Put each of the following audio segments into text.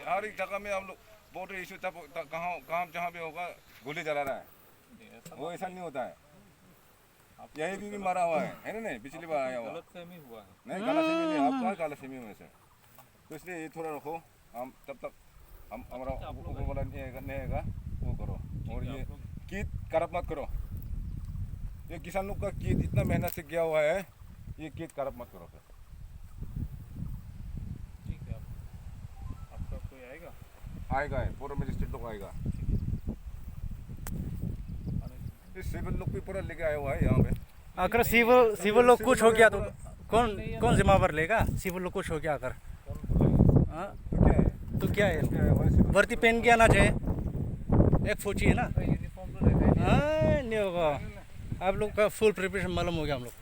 हर एक जगह में हम लोग बॉर्डर इशू तब कहाँ कहाँ जहाँ भी होगा गोली चला रहा है। वो ऐसा नहीं होता है। यही भी मारा हुआ है ना? नहीं पिछली बार आया हुआ गलतफहमी हुआ है। नहीं, गलतफहमी नहीं, आपका गलतफहमी में से। तो इसलिए ये थोड़ा रखो, हम तब तक हम हमारा ऊपर वाला नहीं आएगा वो करो। और ये कीट खराब मत करो। ये किसान लोग का कीट इतना मेहनत से किया हुआ है, ये कीट खराब मत करो फिर। ठीक है, आपका कोई आएगा? आएगा, पूरा मजिस्ट्रेट लोग आएगा। ये सिविल लोग भी पूरा लेके आया हुआ है यहाँ पे। अगर सिविल लोग कुछ हो गया तो कौन जिम्मेवार लेगा? सिविल लोग कुछ हो गया अगर हाँ तो क्या है? वर्दी पहन के आना चाहिए, एक फौजी है ना। यूनिफॉर्म तो रहता है। हाँ नहीं होगा, आप लोग का फुल प्रिपरेशन मालूम हो गया हम लोग।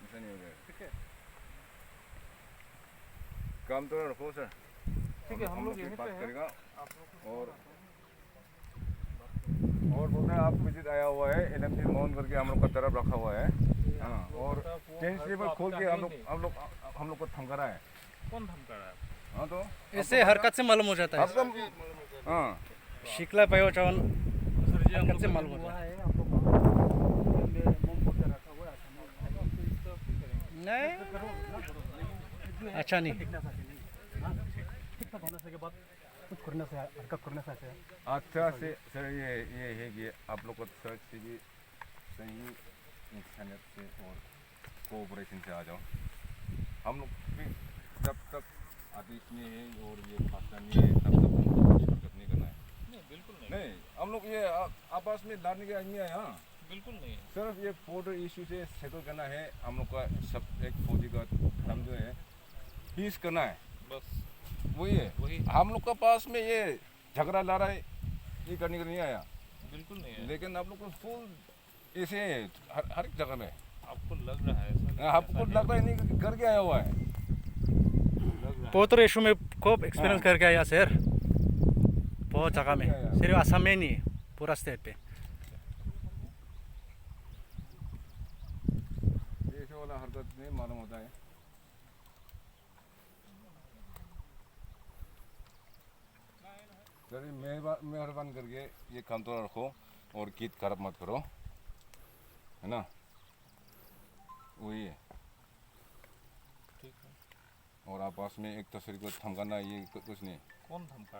ऐसा नहीं हो गया। ठीक है, काम तो रखो सर। ठीक है, हम लोग यहीं पे बात हैं। करेगा। आप लोग और बोलते हैं आप विजिट आया हुआ है, एलएमजी मौन करके हम लोग का तरफ रखा हुआ है। हाँ, और चेंज स्लीपर खोल के हम लोग को धमका रहा है। कौन धमका रहा है? हाँ तो इससे हरकत से मालूम हो जाता है। आपका हाँ शिकला पायो चवन हरकत से मालूम होता है। नहीं अच्छा नहीं। अच्छा से सर ये है कि आप लोग को सर्च से भी सही इंसानियत से और कोऑपरेशन से आ जाओ। हम लोग भी जब तक आदेश में है और ये फासला नहीं है तब तक हमको कुछ हरकत नहीं करना है। नहीं, बिल्कुल नहीं। नहीं, हम लोग ये आपस में लड़ने के आदमी है। हाँ बिल्कुल नहीं। सिर्फ ये बॉर्डर इशू से सेटल करना है। हम लोग का सब एक फौजी का काम जो है पीस करना है, बस वही है। वही। हम लोग का पास में ये झगड़ा लड़ाई ये करने के लिए नहीं आया। बिल्कुल नहीं है। लेकिन आप लोग को फुल ऐसे हर एक जगह में आपको लग रहा है ऐसा? आपको लगता है नहीं करके आया हुआ है। लग रहा है। पोतर इशू में खूब एक्सपीरियंस करके आया सर, बहुत जगह में, सिर्फ असम में नहीं पूरा स्टेट पे। ऐसे वाला हरकत नहीं मालूम होता है। चलिए मेहरबान करके ये काम तो रखो और कीट खराब मत करो, है ना? वही है। ठीक है। और आपस में एक दूसरे को धमकाना ये कुछ नहीं। कौन धमका रहा है?